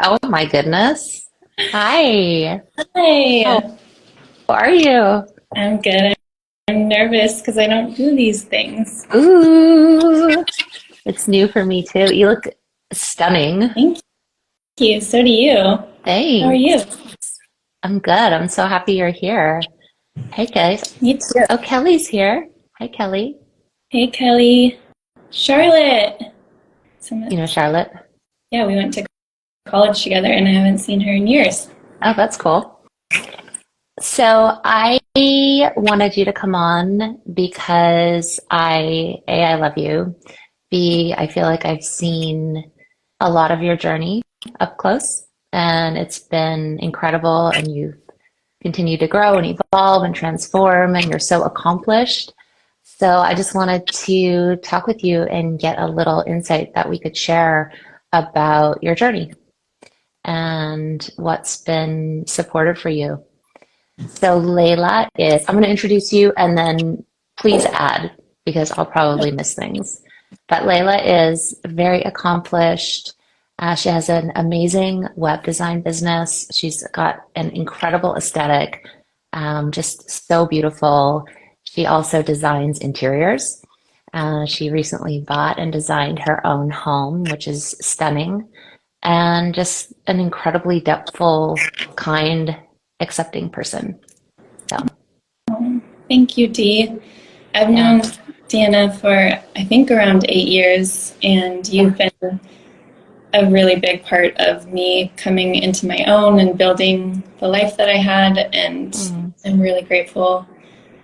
Oh my goodness. Hi. How Hi, are you? I'm good. I'm nervous because I don't do these things. Ooh, it's new for me too. You look stunning. Thank you. So do you. How are Thanks. you? I'm good. I'm so happy you're here. Hey guys. You too. Oh, Kelly's here. Hi, Kelly. Hey, Kelly. Charlotte. Some, You know Charlotte? yeah, we went to college together and I haven't seen her in years. Oh, that's cool. So I wanted you to come on because I love you. B, I feel like I've seen a lot of your journey up close, and it's been incredible. And you've continued to grow and evolve and transform, and you're so accomplished. So I just wanted to talk with you and get a little insight that we could share about your journey and what's been supportive for you. So Leila is, I'm going to introduce you and then please add because I'll probably miss things. But Leila is very accomplished. She has an amazing web design business. She's got an incredible aesthetic, just so beautiful. She also designs interiors. She recently bought and designed her own home, which is stunning, and just an incredibly depthful, kind, accepting person. So, Thank you, Dee. I've yeah. known Deanna for, I think, around 8 years, and Yeah. you've been a really big part of me coming into my own and building the life that I had. And Mm, I'm really grateful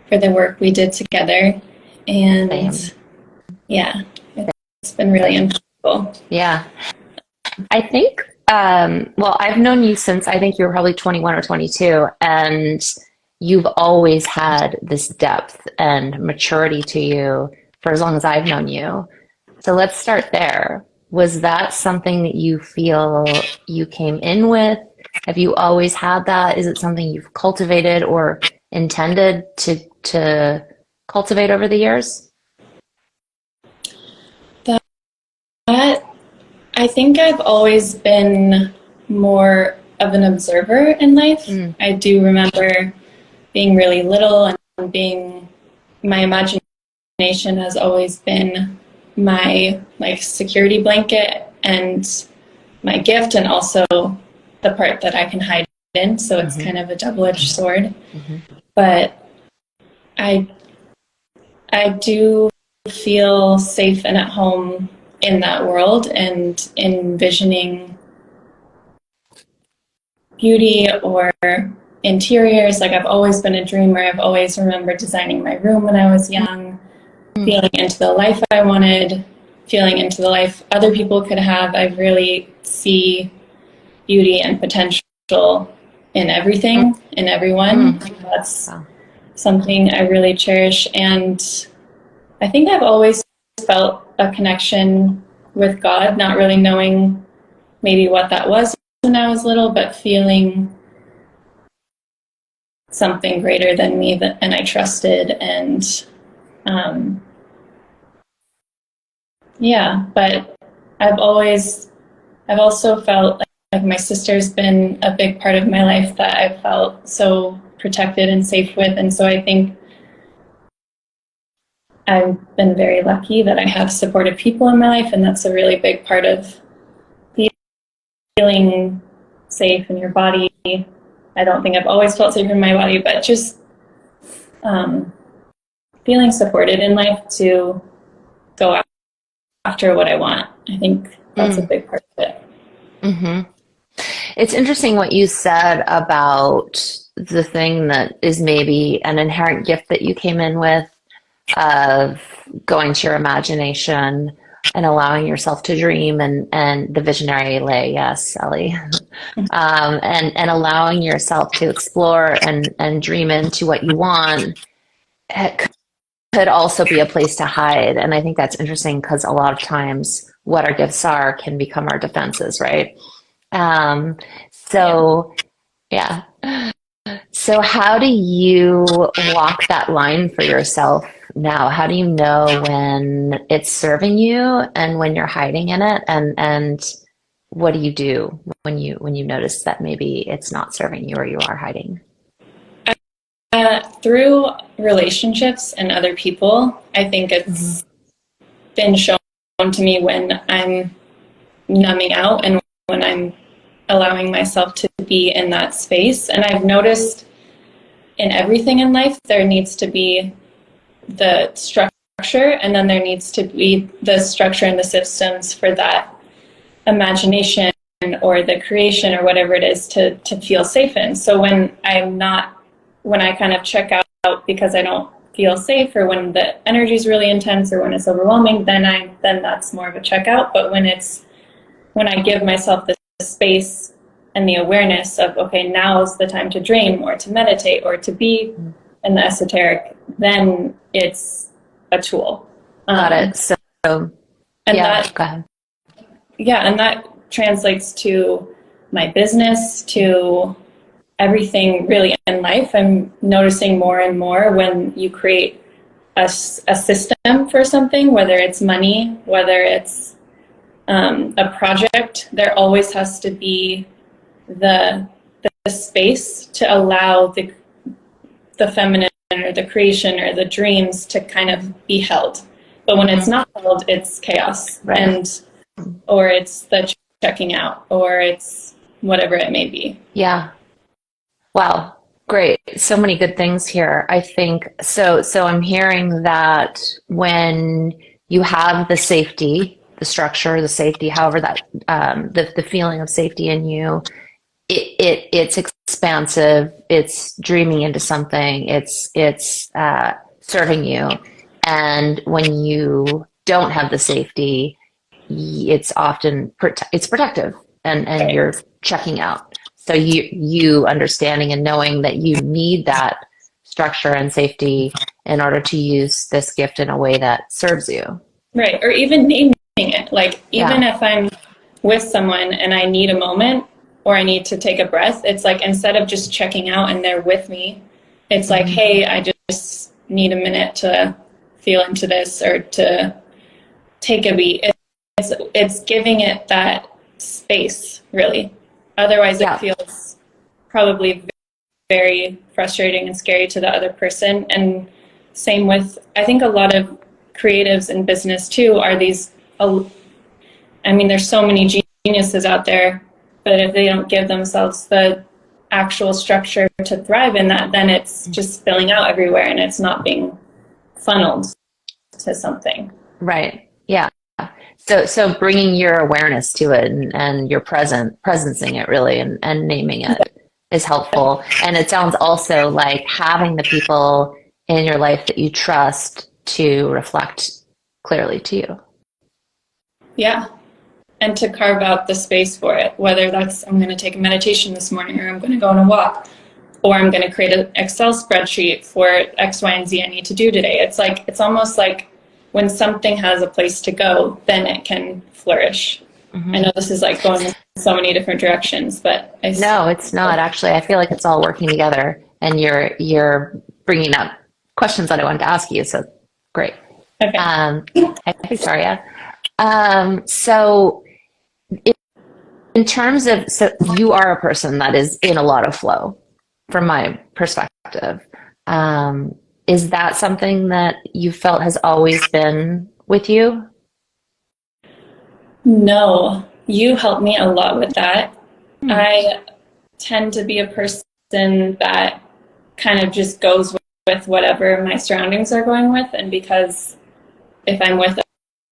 for the work we did together. same. And yeah, it's been really impactful. Yeah. I think, well, I've known you since I think you were probably 21 or 22, and you've always had this depth and maturity to you for as long as I've known you. So let's start there. Was that something that you feel you came in with? Have you always had that? Is it something you've cultivated or intended to cultivate over the years? That I think I've always been more of an observer in life. Mm, I do remember being really little and being my imagination has always been my like security blanket and my gift and also the part that I can hide in. So it's hmm kind of a double-edged sword. hmm But I I do feel safe and at home in that world and envisioning beauty or interiors. Like I've always been a dreamer. I've always remembered designing my room when I was young, feeling into the life I wanted, feeling into the life other people could have. I really see beauty and potential in everything, in everyone. Mm. That's Wow. something I really cherish. And I think I've always felt a connection with God, not really knowing maybe what that was when I was little, but feeling something greater than me that, and I trusted. And um, yeah, but I've also felt like my sister's been a big part of my life that I felt so protected and safe with. And so I think I've been very lucky that I have supportive people in my life. And that's a really big part of feeling safe in your body. I don't think I've always felt safe in my body, but just um, feeling supported in life to go after what I want. I think that's a Mm. big part of it. hmm It's interesting what you said about the thing that is maybe an inherent gift that you came in with of going to your imagination and allowing yourself to dream and the visionary lay, yes, Ellie. And allowing yourself to explore and dream into what you want. It could also be a place to hide. And I think that's interesting because a lot of times what our gifts are can become our defenses, right? Um, Yeah. so yeah. So how do you walk that line for yourself now? How do you know when it's serving you and when you're hiding in it? And what do you do when you notice that maybe it's not serving you or you are hiding? Through relationships and other people, I think Hmm. it's been shown to me when I'm numbing out and when I'm allowing myself to be in that space. And I've noticed in everything in life, there needs to be the structure, and then there needs to be the structure and the systems for that imagination or the creation or whatever it is to feel safe in. So when I kind of check out because I don't feel safe, or when the energy is really intense, or when it's overwhelming, then that's more of a checkout. But when I give myself the space and the awareness of, okay, now is the time to dream or to meditate or to be in the esoteric, then it's a tool. Got it. So, And yeah, that, go ahead. yeah, and that translates to my business, to everything really in life. I'm noticing more and more when you create a system for something, whether it's money, whether it's a project, there always has to be the space to allow the feminine or the creation or the dreams to kind of be held. But when it's not held, it's chaos, Right. and or it's the checking out, or it's whatever it may be. Yeah. Wow. Great. So many good things here. I think so. So I'm hearing that when you have the safety, the structure, the safety, however that the feeling of safety in you, it's expansive. It's dreaming into something. It's serving you. And when you don't have the safety, it's often it's protective, and Right. you're checking out. So you understanding and knowing that you need that structure and safety in order to use this gift in a way that serves you. Right. Or even naming it. Like, even Yeah. if I'm with someone and I need a moment or I need to take a breath, it's like, instead of just checking out and they're with me, it's like, Hmm. hey, I just need a minute to feel into this, or to take a beat. It's giving it that space, really. Otherwise, it Yeah. feels probably very frustrating and scary to the other person. And same with, I think a lot of creatives in business too are these, I mean, there's so many geniuses out there, but if they don't give themselves the actual structure to thrive in that, then it's just spilling out everywhere and it's not being funneled to something. Right. Yeah. So bringing your awareness to it, and your presencing it really, and naming it is helpful. And it sounds also like having the people in your life that you trust to reflect clearly to you. Yeah. And to carve out the space for it, whether that's, I'm going to take a meditation this morning, or I'm going to go on a walk, or I'm going to create an Excel spreadsheet for X, Y, and Z I need to do today. It's like, it's almost like when something has a place to go, then it can flourish. I Hmm. know this is like going in so many different directions, but No, it's not actually. I feel like it's all working together, and you're bringing up questions that I wanted to ask you. So great. okay. Hi, Victoria. So in terms of, so you are a person that is in a lot of flow, from my perspective. Um, is that something that you felt has always been with you? No, you helped me a lot with that. Hmm. I tend to be a person that kind of just goes with whatever my surroundings are going with, and because if I'm with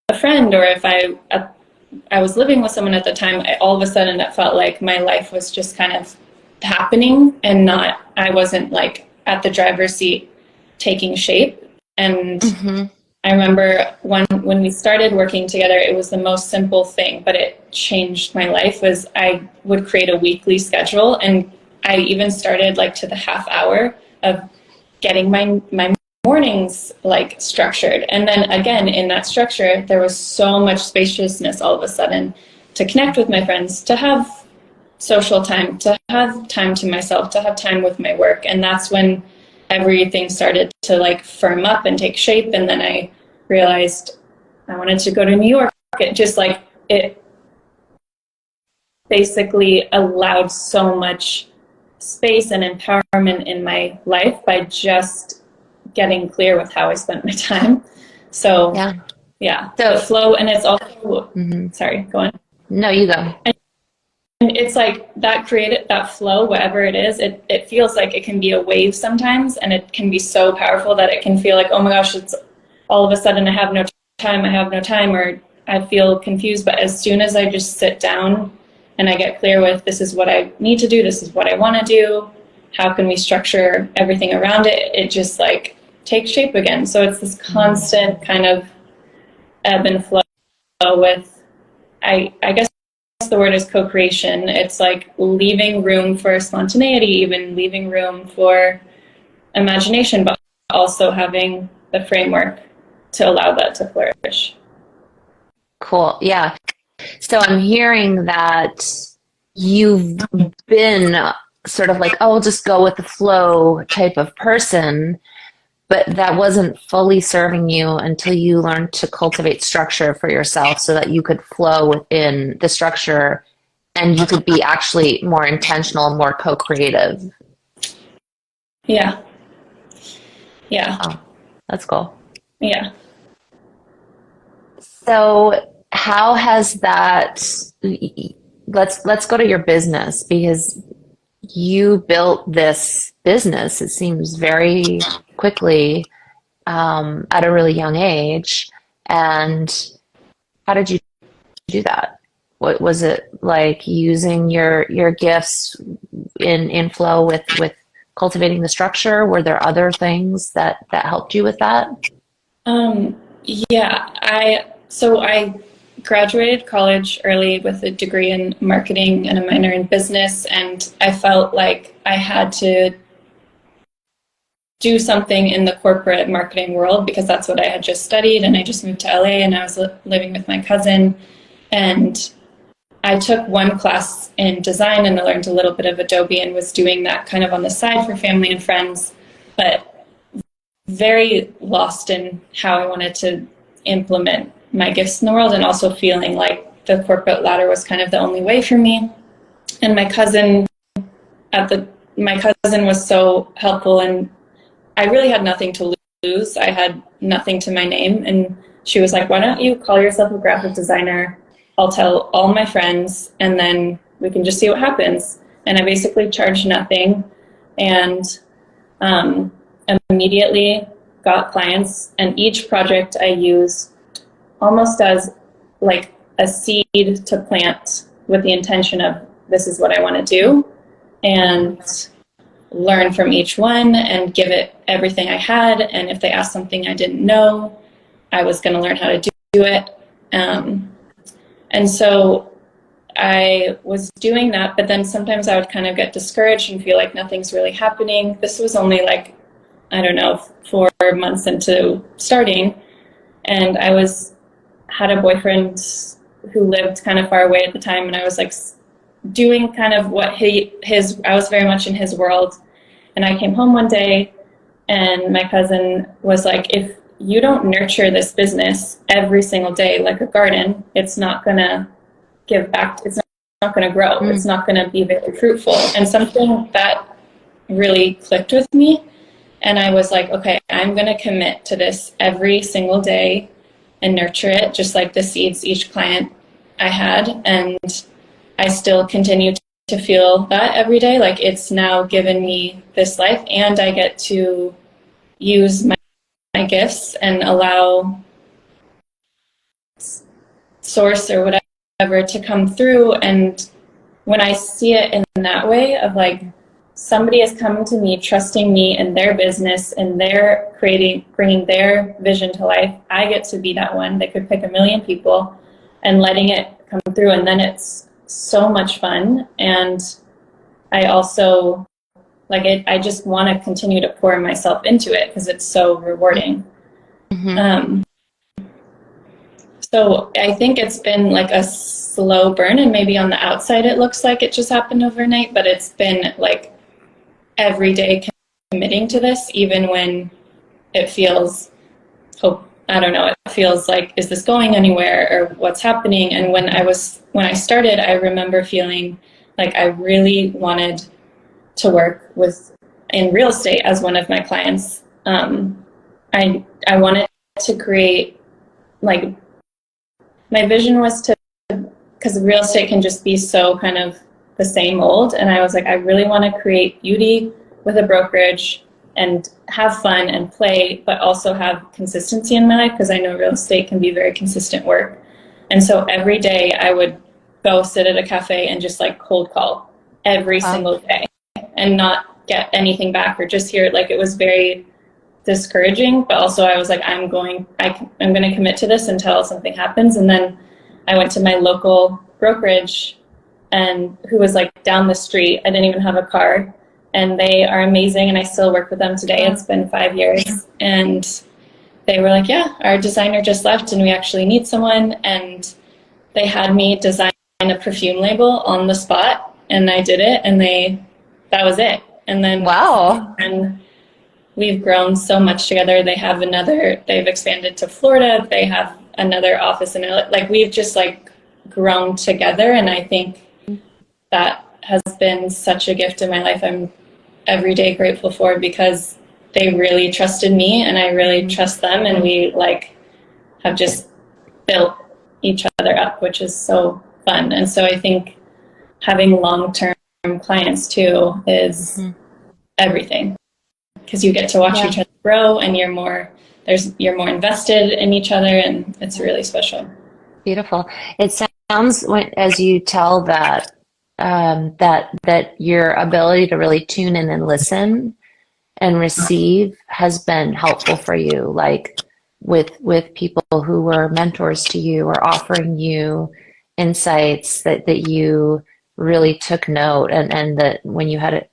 a friend, or if I was living with someone at the time, all of a sudden it felt like my life was just kind of happening, and not, I wasn't like at the driver's seat taking shape. And Hmm. I remember when we started working together, it was the most simple thing, but it changed my life. Was I would create a weekly schedule, and I even started like to the half hour of getting my mornings like structured. And then again, in that structure, there was so much spaciousness all of a sudden to connect with my friends, to have social time, to have time to myself, to have time with my work. And that's when everything started to like firm up and take shape. And then I realized I wanted to go to New York. It just like, it basically allowed so much space and empowerment in my life by just getting clear with how I spent my time. So yeah, the So, flow, and it's also, sorry, go on. no, you go. And it's like that created that flow, whatever it is, it feels like it can be a wave sometimes, and it can be so powerful that it can feel like, oh my gosh, it's all of a sudden I have no time, or I feel confused. But as soon as I just sit down and I get clear with, this is what I need to do, this is what I want to do, how can we structure everything around it, it just like takes shape again. So it's this constant kind of ebb and flow with, I guess the word is co-creation. It's like leaving room for spontaneity, even leaving room for imagination, but also having the framework to allow that to flourish. Cool. Yeah. So I'm hearing that you've been sort of like, oh, I'll just go with the flow type of person, but that wasn't fully serving you until you learned to cultivate structure for yourself so that you could flow within the structure and you could be actually more intentional, more co-creative. Yeah. Yeah. Oh, that's cool. Yeah. So how has that, let's go to your business, because you built this business, it seems very quickly, at a really young age. And how did you do that? What was it like using your gifts in flow with cultivating the structure? Were there other things that helped you with that? Yeah, I graduated college early with a degree in marketing and a minor in business, and I felt like I had to do something in the corporate marketing world because that's what I had just studied, and I just moved to LA and I was living with my cousin, and I took one class in design and I learned a little bit of Adobe and was doing that kind of on the side for family and friends, but very lost in how I wanted to implement my gifts in the world, and also feeling like the corporate ladder was kind of the only way for me. And my cousin was so helpful, and I really had nothing to lose. I had nothing to my name, and she was like, "Why don't you call yourself a graphic designer? I'll tell all my friends, and then we can just see what happens." And I basically charged nothing, and um, immediately got clients. And each project I used almost as like a seed to plant with the intention of, this is what I want to do, and learn from each one and give it everything I had. And if they asked something I didn't know, I was going to learn how to do it. And so I was doing that, but then sometimes I would kind of get discouraged and feel like nothing's really happening. This was only like, I don't know, 4 months into starting. And I had a boyfriend who lived kind of far away at the time, and I was like doing kind of what I was very much in his world. And I came home one day and my cousin was like, if you don't nurture this business every single day like a garden, it's not going to give back, it's not going to grow, it's not going to be very fruitful. And something that really clicked with me, and I was like, okay, I'm going to commit to this every single day and nurture it, just like the seeds each client I had. And I still continue to feel that every day. Like, it's now given me this life, and I get to use my gifts and allow source or whatever to come through. And when I see it in that way of like, somebody is coming to me, trusting me in their business, and they're bringing their vision to life, I get to be that one. They could pick 1,000,000 people and letting it come through. And then it's so much fun. And I also like it. I just want to continue to pour myself into it because it's so rewarding. So I think it's been like a slow burn, and maybe on the outside it looks like it just happened overnight, but it's been like every day committing to this, even when it feels I don't know, it feels like, is this going anywhere or what's happening? And when I started, I remember feeling like I really wanted to work in real estate as one of my clients. I wanted to create, like, my vision was to, because real estate can just be so kind of the same old, and I was like, I really want to create beauty with a brokerage and have fun and play, but also have consistency in my life, because I know real estate can be very consistent work. And so every day I would go sit at a cafe and just like cold call every single day and not get anything back, or just hear, like, it was very discouraging, but also I was like, I'm going to commit to this until something happens. And then I went to my local brokerage, and who was like down the street. I didn't even have a car, and they are amazing, and I still work with them today. It's been 5 years, and they were like, yeah, our designer just left and we actually need someone. And they had me design a perfume label on the spot, and I did it, and that was it. And then Wow. and we've grown so much together. They've expanded to Florida. They have another office in LA. Like, we've just like grown together. And I think that has been such a gift in my life. I'm every day grateful for, because they really trusted me and I really trust them. And we like have just built each other up, which is so fun. And so I think having long-term clients too is everything, because you get to watch each other grow, and you're more invested in each other, and it's really special. Beautiful. It sounds, as you tell that, that your ability to really tune in and listen and receive has been helpful for you, like with people who were mentors to you or offering you insights that you really took note, and that when you had it,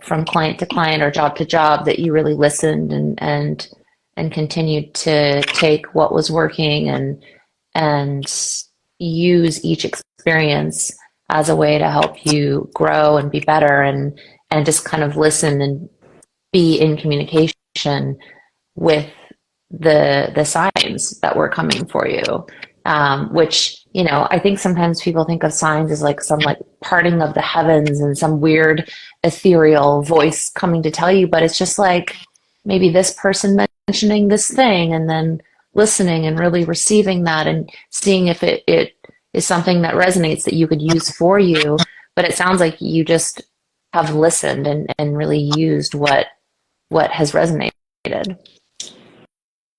from client to client or job to job, that you really listened and continued to take what was working and use each experience as a way to help you grow and be better, and just kind of listen and be in communication with the signs that were coming for you, which, I think sometimes people think of signs as like some like parting of the heavens and some weird ethereal voice coming to tell you, but it's just like maybe this person mentioning this thing, and then listening and really receiving that and seeing if it is something that resonates that you could use for you. But it sounds like you just have listened and really used what has resonated.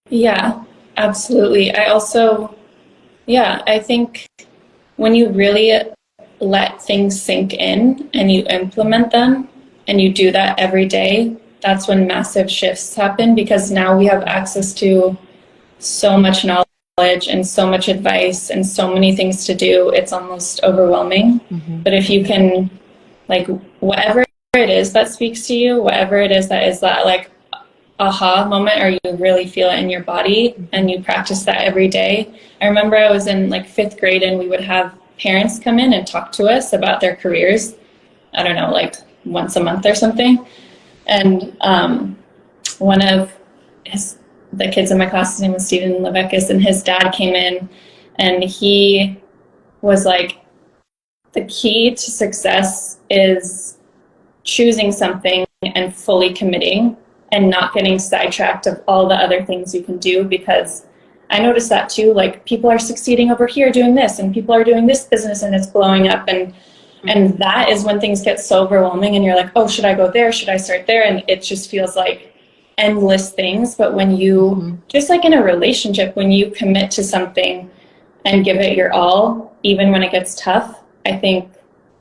Yeah, absolutely. I think when you really let things sink in and you implement them and you do that every day, that's when massive shifts happen, because now we have access to so much knowledge and so much advice and so many things to do. It's almost overwhelming. But if you can, like, whatever it is that speaks to you, whatever it is that like aha moment, or you really feel it in your body, and you practice that every day. I remember I was in like 5th grade, and we would have parents come in and talk to us about their careers. I don't know, like once a month or something. And one of the kids in my class, his name was Stephen Levekis, and his dad came in, and he was like, the key to success is choosing something and fully committing, and not getting sidetracked of all the other things you can do. Because I noticed that too, like, people are succeeding over here doing this, and people are doing this business and it's blowing up, and that is when things get so overwhelming, and you're like, oh, should I go there? Should I start there? And it just feels like endless things. But when you, just like in a relationship, when you commit to something and give it your all, even when it gets tough, I think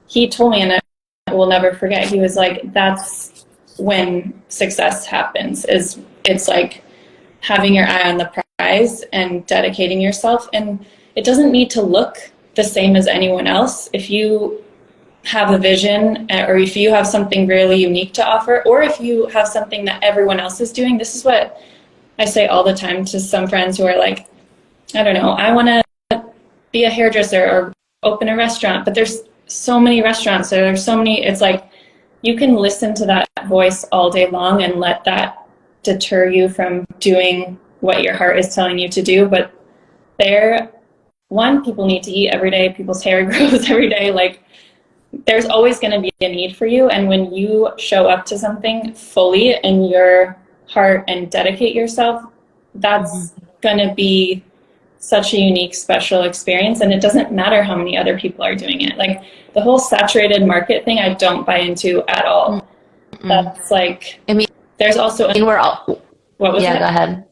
he told me, and I will never forget, he was like, that's when success happens. It's like having your eye on the prize and dedicating yourself. And it doesn't need to look the same as anyone else. If you have a vision, or if you have something really unique to offer, or if you have something that everyone else is doing, this is what I say all the time to some friends who are like, I don't know, I want to be a hairdresser or open a restaurant, but there's so many restaurants, or there's so many, it's like, you can listen to that voice all day long and let that deter you from doing what your heart is telling you to do, but people need to eat every day, people's hair grows every day, like there's always going to be a need for you. And when you show up to something fully in your heart and dedicate yourself, that's going to be such a unique, special experience. And it doesn't matter how many other people are doing it. Like the whole saturated market thing, I don't buy into at all. That's like, I mean, there's also, we're all, what was yeah, it? go ahead.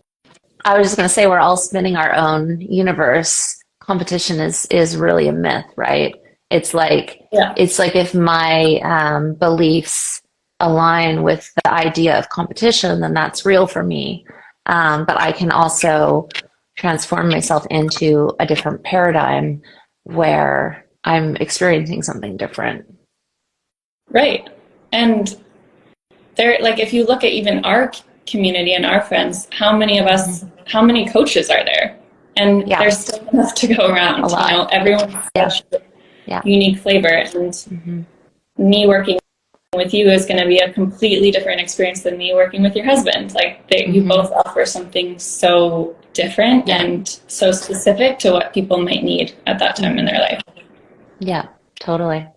I was just going to say we're all spinning our own universe. Competition is really a myth, right? It's like Yeah. it's like if my beliefs align with the idea of competition, then that's real for me. But I can also transform myself into a different paradigm where I'm experiencing something different. Right. And there, like, if you look at even our community and our friends, how many of us, how many coaches are there? And Yeah, there's still enough to go around. a You know, lot. everyone's Yeah, such yeah. unique flavor. And me working with you is going to be a completely different experience than me working with your husband. Like, you both offer something so different Yeah, and so specific to what people might need at that time in their life. yeah, totally.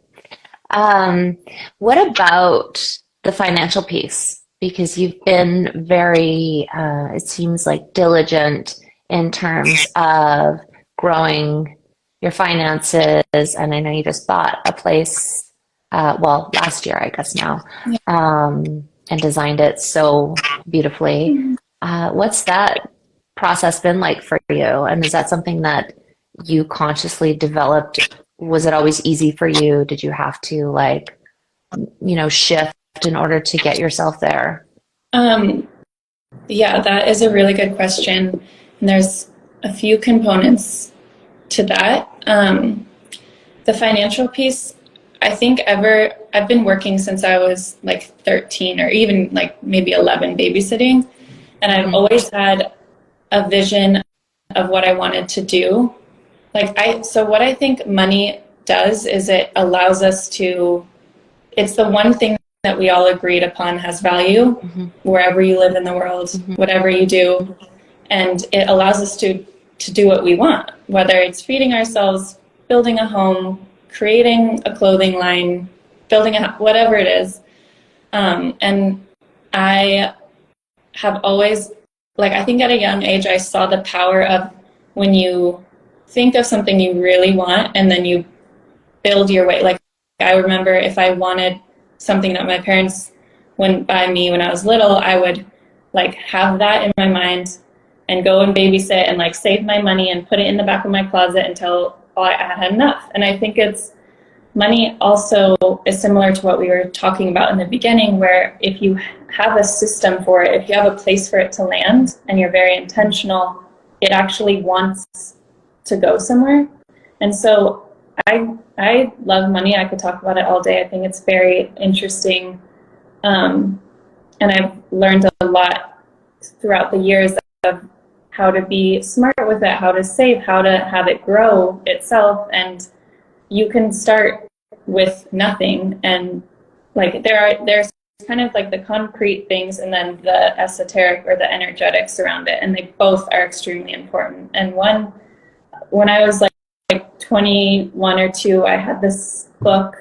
Um, what about the financial piece? Because you've been very, it seems like diligent in terms of growing your finances. And I know you just bought a place, well, last year, I guess now, and designed it so beautifully. What's that process been like for you? And is that something that you consciously developed? Was it always easy for you? Did you have to like, shift in order to get yourself there? Um, yeah, that is a really good question. And there's a few components to that. The financial piece, I think I've been working since I was like 13 or even like maybe 11 babysitting. And I've always had a vision of what I wanted to do. So what I think money does is it allows us to, it's the one thing that we all agreed upon has value wherever you live in the world, whatever you do. And it allows us to do what we want, whether it's feeding ourselves, building a home, creating a clothing line, whatever it is. And I have always, like, I think at a young age, I saw the power of when you think of something you really want and then you build your way. Like, I remember if I wanted something that my parents wouldn't buy me when I was little, I would like have that in my mind and go and babysit and like save my money and put it in the back of my closet until I had enough. And I think money also is similar to what we were talking about in the beginning, where if you have a system for it, if you have a place for it to land and you're very intentional, it actually wants to go somewhere. And so I love money. I could talk about it all day. I think it's very interesting. And I've learned a lot throughout the years of how to be smart with it, how to save, how to have it grow itself. And you can start with nothing. And like there's kind of like the concrete things and then the esoteric or the energetics around it. And they both are extremely important. And when I was like 21 or 2, I had this book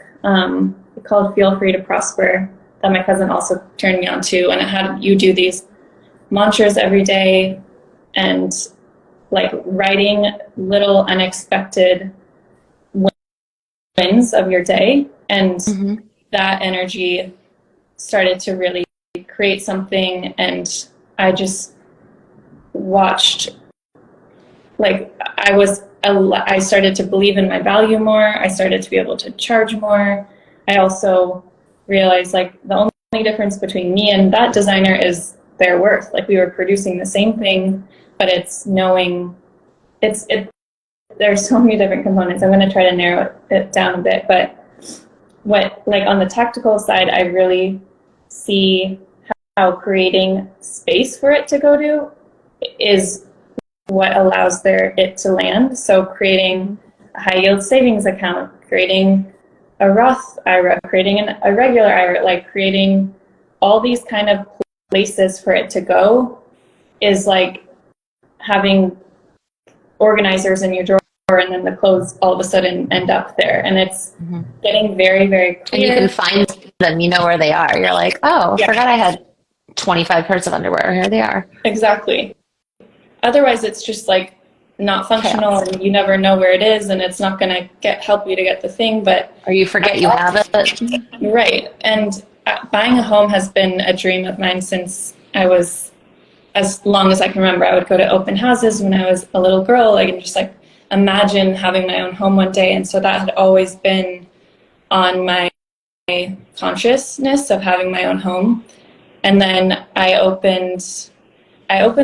called Feel Free to Prosper that my cousin also turned me on to, and it had you do these mantras every day and like writing little unexpected wins of your day, and that energy started to really create something. And I just watched, like, I started to believe in my value more. I started to be able to charge more. I also realized like the only difference between me and that designer is their worth. Like, we were producing the same thing, but it's knowing there's so many different components. I'm going to try to narrow it down a bit, but like on the tactical side, I really see how creating space for it to go to is what allows it to land. So creating a high yield savings account, creating a Roth IRA, creating a regular IRA, like creating all these kind of places for it to go is like having organizers in your drawer, and then the clothes all of a sudden end up there, and it's getting very, very clear. And you can find them, you know where they are. You're like, oh, Yeah. forgot I had 25 pairs of underwear. Here they are. Exactly. Otherwise, it's just like not functional, and you never know where it is, and it's not going to help you to get the thing. But or you forget you have it. Right. And buying a home has been a dream of mine since I was, as long as I can remember. I would go to open houses when I was a little girl. I can just like imagine having my own home one day. And so that had always been on my consciousness of having my own home. And then I opened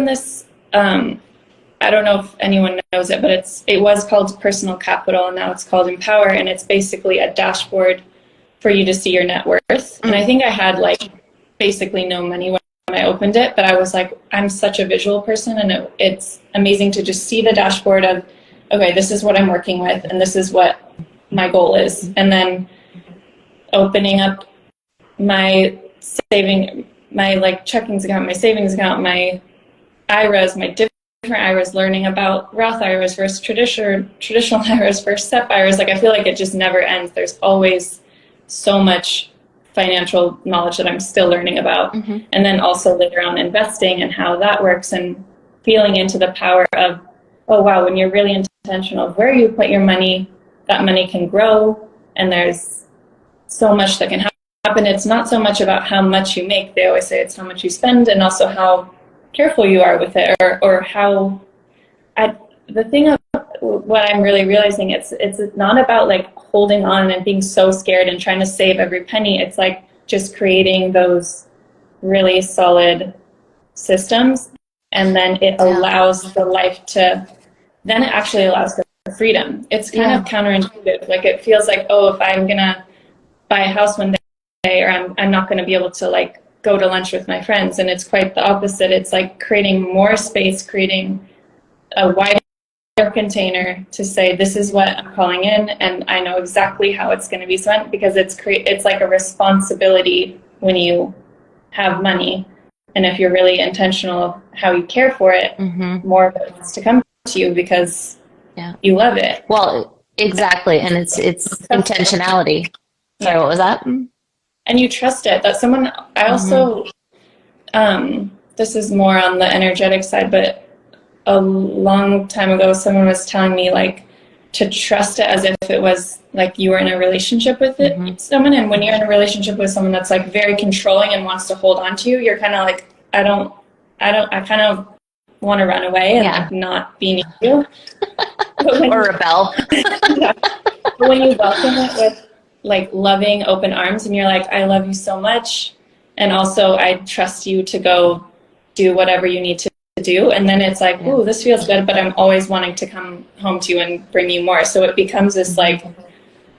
this, I don't know if anyone knows it, but it was called Personal Capital, and now it's called Empower, and it's basically a dashboard for you to see your net worth. And I think I had like basically no money when I opened it, but I was like, I'm such a visual person, and it's amazing to just see the dashboard of, okay, this is what I'm working with, and this is what my goal is. And then opening up my like checkings account, my savings account, my IRAs, my different IRAs, learning about Roth IRAs versus traditional IRAs versus SEP IRAs. Like, I feel like it just never ends. There's always so much financial knowledge that I'm still learning about. And then also later on investing and how that works, and feeling into the power of, oh wow, when you're really intentional of where you put your money, that money can grow, and there's so much that can happen. It's not so much about how much you make. They always say it's how much you spend, and also how careful you are with it, or how the thing of what I'm really realizing, it's not about like holding on and being so scared and trying to save every penny. It's like just creating those really solid systems, and then it allows the life to, then it actually allows for freedom. It's kind of counterintuitive. Like, it feels like, oh, if I'm gonna buy a house one day, or I'm not gonna be able to like go to lunch with my friends. And it's quite the opposite. It's like creating more space, creating a wider container to say, this is what I'm calling in, and I know exactly how it's going to be spent, because it's like a responsibility when you have money. And if you're really intentional of how you care for it, more of it wants to come to you because you love it. Well, exactly. And it's intentionality. Sorry, what was that? And you trust it. That someone, I also, this is more on the energetic side, but a long time ago, someone was telling me like to trust it as if it was like you were in a relationship with someone. And when you're in a relationship with someone that's like very controlling and wants to hold on to you, you're kind of like, I kind of want to run away and like not be near you. Or rebel. But when you welcome it with like loving open arms, and you're like, I love you so much, and also I trust you to go do whatever you need to do, and then it's like, ooh, this feels good, but I'm always wanting to come home to you and bring you more. So it becomes this like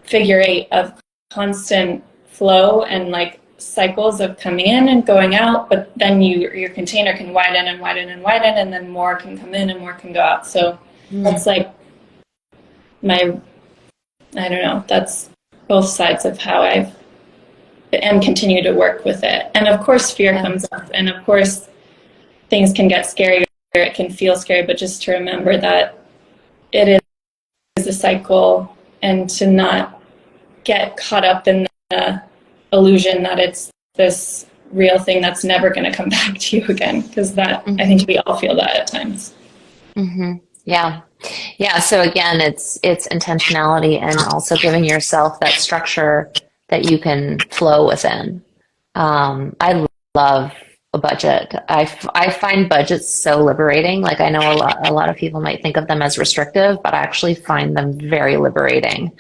figure eight of constant flow and like cycles of coming in and going out, but then your container can widen and widen and widen, and then more can come in and more can go out. So that's like I don't know, that's both sides of how I've and continue to work with it. And of course fear comes up, and of course things can get scary, or it can feel scary, but just to remember that it is a cycle, and to not get caught up in the illusion that it's this real thing that's never going to come back to you again, because that I think we all feel that at times. Yeah. So again, it's intentionality, and also giving yourself that structure that you can flow within. I love a budget. I find budgets so liberating. Like, I know a lot of people might think of them as restrictive, but I actually find them very liberating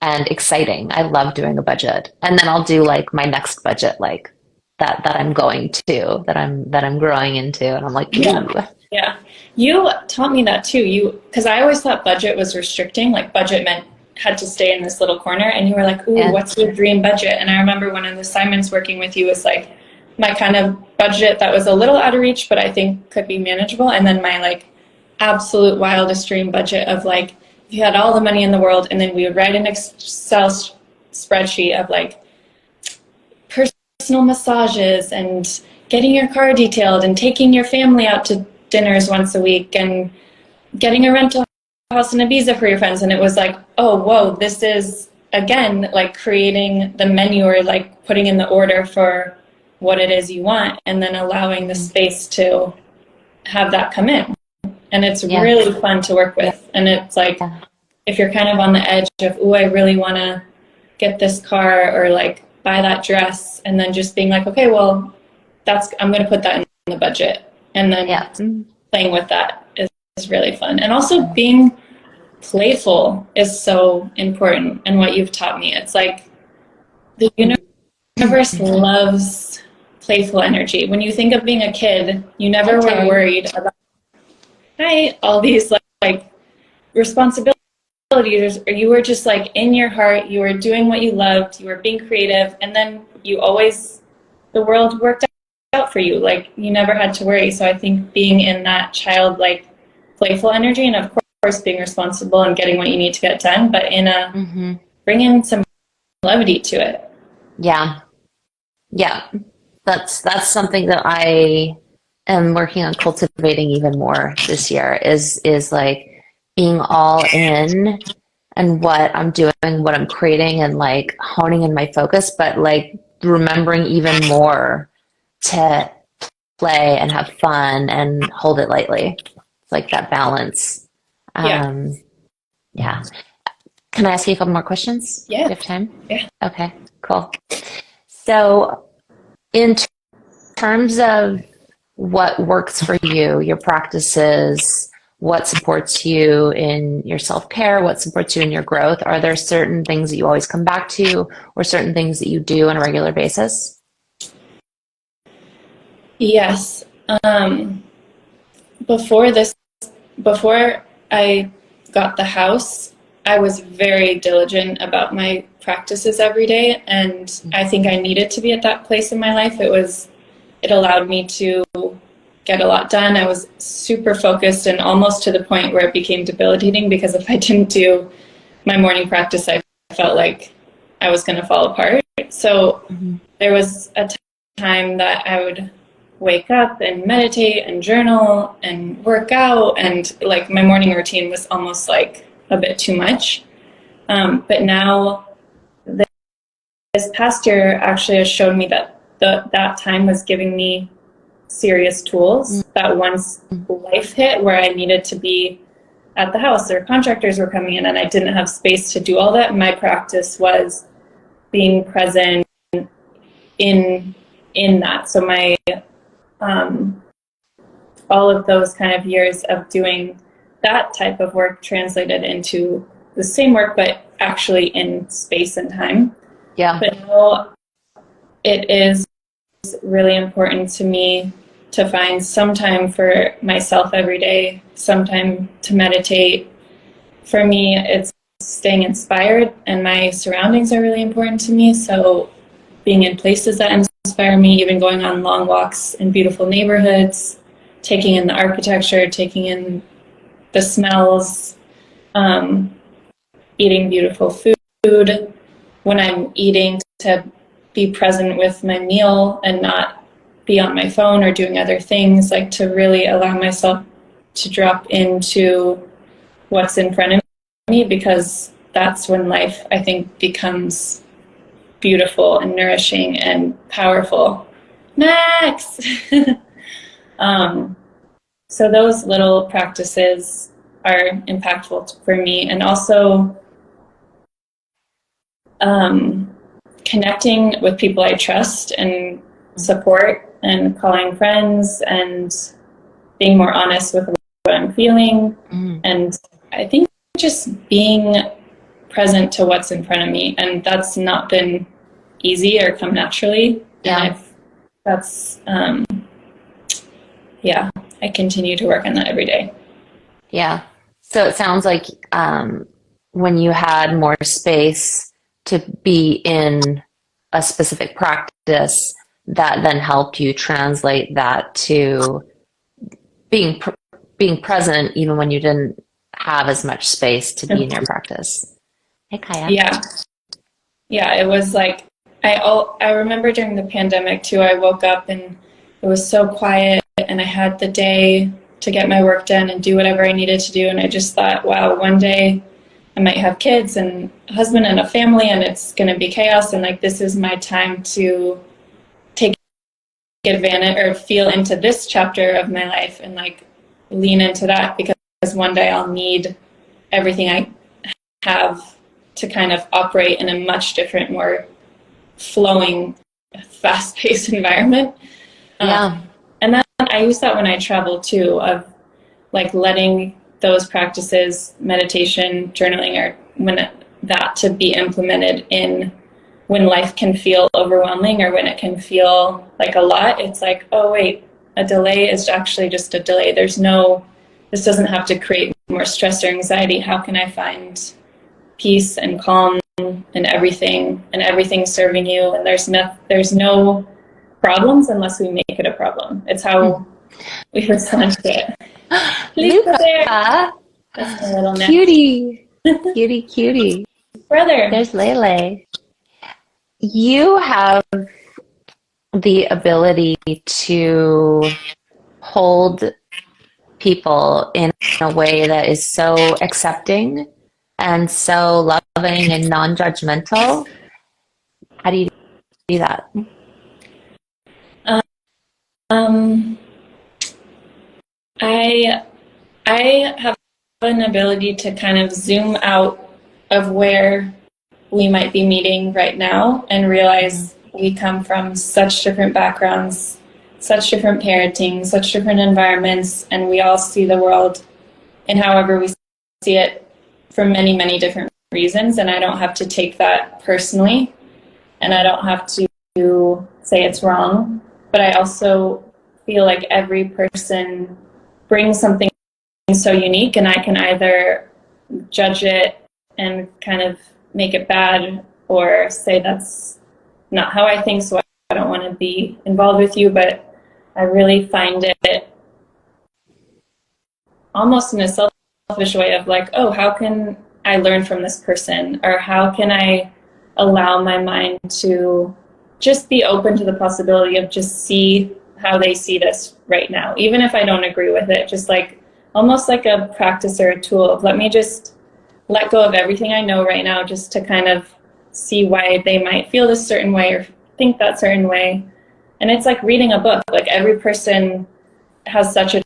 and exciting. I love doing a budget. And then I'll do like my next budget, like that I'm going to, that I'm growing into. And I'm like, ooh. Yeah. You taught me that too. Because I always thought budget was restricting, like budget meant had to stay in this little corner. And you were like, ooh, what's your dream budget? And I remember one of the assignments working with you was like, my kind of budget that was a little out of reach, but I think could be manageable. And then my like absolute wildest dream budget of like, if you had all the money in the world, and then we would write an Excel spreadsheet of like personal massages and getting your car detailed and taking your family out to dinners once a week and getting a rental house in Ibiza for your friends. And it was like, oh, whoa, this is, again, like creating the menu or like putting in the order for what it is you want and then allowing the space to have that come in. And it's really fun to work with. And it's like, if you're kind of on the edge of, oh, I really want to get this car or like buy that dress, and then just being like, okay, well, I'm going to put that in the budget. And then playing with that is really fun. And also being playful is so important. And what you've taught me, it's like the universe loves playful energy. When you think of being a kid, you never were worried about all these like responsibilities, or you were just like in your heart, you were doing what you loved, you were being creative, and then the world worked out for you. Like you never had to worry. So I think being in that childlike playful energy, and of course being responsible and getting what you need to get done, but in bring in some levity to it. Yeah. That's something that I am working on cultivating even more this year is like being all in and what I'm doing, what I'm creating, and like honing in my focus, but like remembering even more to play and have fun and hold it lightly. It's like that balance. Yeah. Can I ask you a couple more questions? Yeah. Do you have time? Yeah. Okay, cool. So in terms of what works for you, your practices, what supports you in your self-care, what supports you in your growth, are there certain things that you always come back to or certain things that you do on a regular basis? Yes. Before I got the house, I was very diligent about my practices every day. And I think I needed to be at that place in my life. It allowed me to get a lot done. I was super focused and almost to the point where it became debilitating, because if I didn't do my morning practice, I felt like I was going to fall apart. So there was a time that I would wake up and meditate and journal and work out, and like my morning routine was almost like a bit too much. But now this past year actually has shown me that that time was giving me serious tools, that once life hit where I needed to be at the house or contractors were coming in and I didn't have space to do all that, my practice was being present in that. So my all of those kind of years of doing that type of work translated into the same work, but actually in space and time. Yeah. But now it is really important to me to find some time for myself every day, some time to meditate. For me, it's staying inspired, and my surroundings are really important to me. So being in places that inspire me, even going on long walks in beautiful neighborhoods, taking in the architecture, taking in the smells, eating beautiful food. When I'm eating, to be present with my meal and not be on my phone or doing other things, like to really allow myself to drop into what's in front of me, because that's when life, I think, becomes beautiful and nourishing and powerful. Max! So those little practices are impactful for me. And also connecting with people I trust and support, and calling friends and being more honest with what I'm feeling. And I think just being present to what's in front of me. And that's not been easy or come naturally. Yeah. And I continue to work on that every day. Yeah. So it sounds like when you had more space to be in a specific practice, that then helped you translate that to being present even when you didn't have as much space to be in your practice. Hey, Kaya. Yeah, it was like, I remember during the pandemic too, I woke up and it was so quiet and I had the day to get my work done and do whatever I needed to do. And I just thought, wow, one day I might have kids and a husband and a family, and it's going to be chaos. And like, this is my time to take advantage or feel into this chapter of my life and like lean into that, because one day I'll need everything I have to kind of operate in a much different, more flowing, fast-paced environment. Yeah. And then I use that when I travel too, of like letting those practices, meditation, journaling, or that to be implemented in when life can feel overwhelming or when it can feel like a lot. It's like, oh wait, a delay is actually just a delay. This doesn't have to create more stress or anxiety. How can I find peace and calm in everything, and everything serving you? And there's no problems unless we make it a problem. It's how we respond to it. Luca, That's my little cutie, cutie, cutie. brother. There's Leila. You have the ability to hold people in a way that is so accepting and so loving and non-judgmental. How do you do that? I have an ability to kind of zoom out of where we might be meeting right now and realize we come from such different backgrounds, such different parenting, such different environments, and we all see the world in however we see it for many, many different reasons. And I don't have to take that personally, and I don't have to say it's wrong. But I also feel like every person brings something so unique, and I can either judge it and kind of make it bad, or say that's not how I think, so I don't want to be involved with you. But I really find it almost in a selfish way of like, oh, how can I learn from this person? Or how can I allow my mind to just be open to the possibility of just see how they see this right now, even if I don't agree with it. Just like almost like a practice or a tool of, let me just let go of everything I know right now, just to kind of see why they might feel this certain way or think that certain way. And it's like reading a book. Like, every person has such a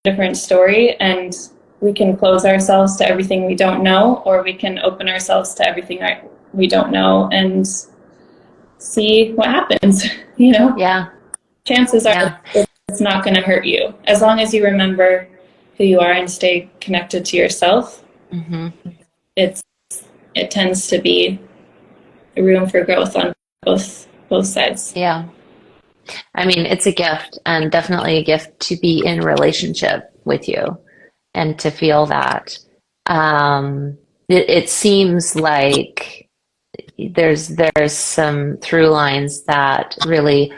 different story, and we can close ourselves to everything we don't know, or we can open ourselves to everything we don't know and see what happens. Yeah. Chances are it's not going to hurt you, as long as you remember who you are and stay connected to yourself. It tends to be a room for growth on both sides. Yeah. I mean, it's a gift, and definitely a gift to be in relationship with you and to feel that. It seems like there's some through lines that really,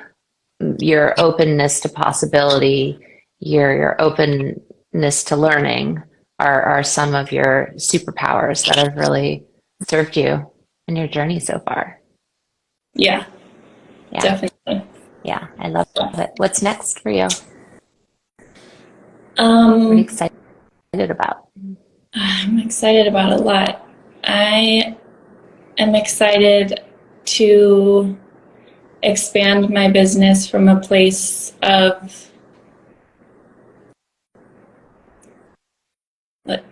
your openness to possibility, your openness to learning are some of your superpowers that have really served you in your journey so far. Yeah. Definitely. Yeah, I love it. What's next for you? What are you excited about? I'm excited about a lot. I am excited to expand my business from a place of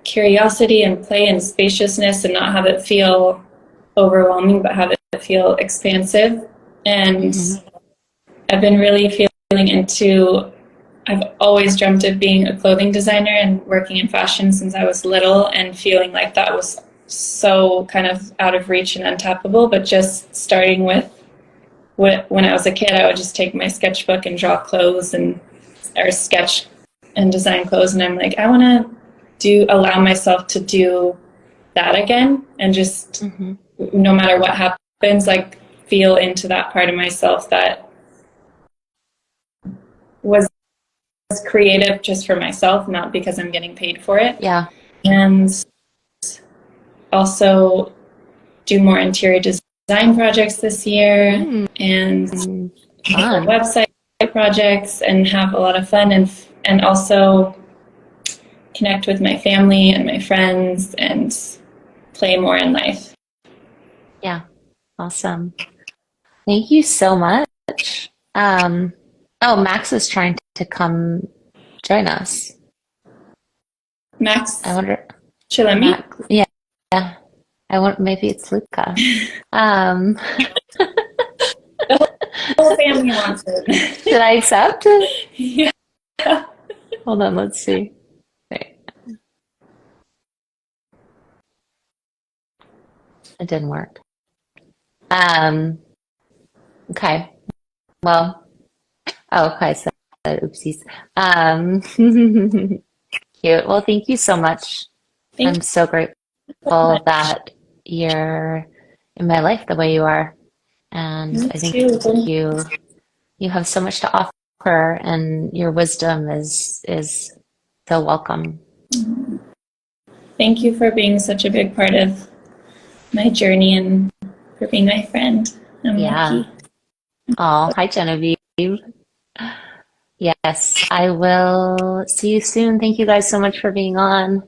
curiosity and play and spaciousness, and not have it feel overwhelming, but have it feel expansive. And I've been really feeling into, I've always dreamt of being a clothing designer and working in fashion since I was little, and feeling like that was so kind of out of reach and untappable. But just starting with when I was a kid, I would just take my sketchbook and draw clothes or sketch and design clothes. And I'm like, I want to allow myself to do that again, and just no matter what happens, like feel into that part of myself that was creative just for myself, not because I'm getting paid for it. Yeah. And also do more interior design projects this year, and website projects, and have a lot of fun, and also connect with my family and my friends and play more in life. Yeah. Awesome. Thank you so much. Oh, Max is trying to come join us. I Max wonder, Chilami. Max, yeah, yeah. I want, maybe it's Luca. Um, The whole family wants it. should I accept? Yeah. Hold on, let's see. Wait, it didn't work. Um, okay. Well, oh, okay, so oopsies. Cute. Well, thank you so much. Thank I'm you so so grateful much. that you're in my life the way you are. And Me I think too. you have so much to offer, and your wisdom is so welcome. Thank you for being such a big part of my journey and for being my friend. I'm Yeah. lucky. Oh, hi, Genevieve. Yes, I will see you soon. Thank you guys so much for being on.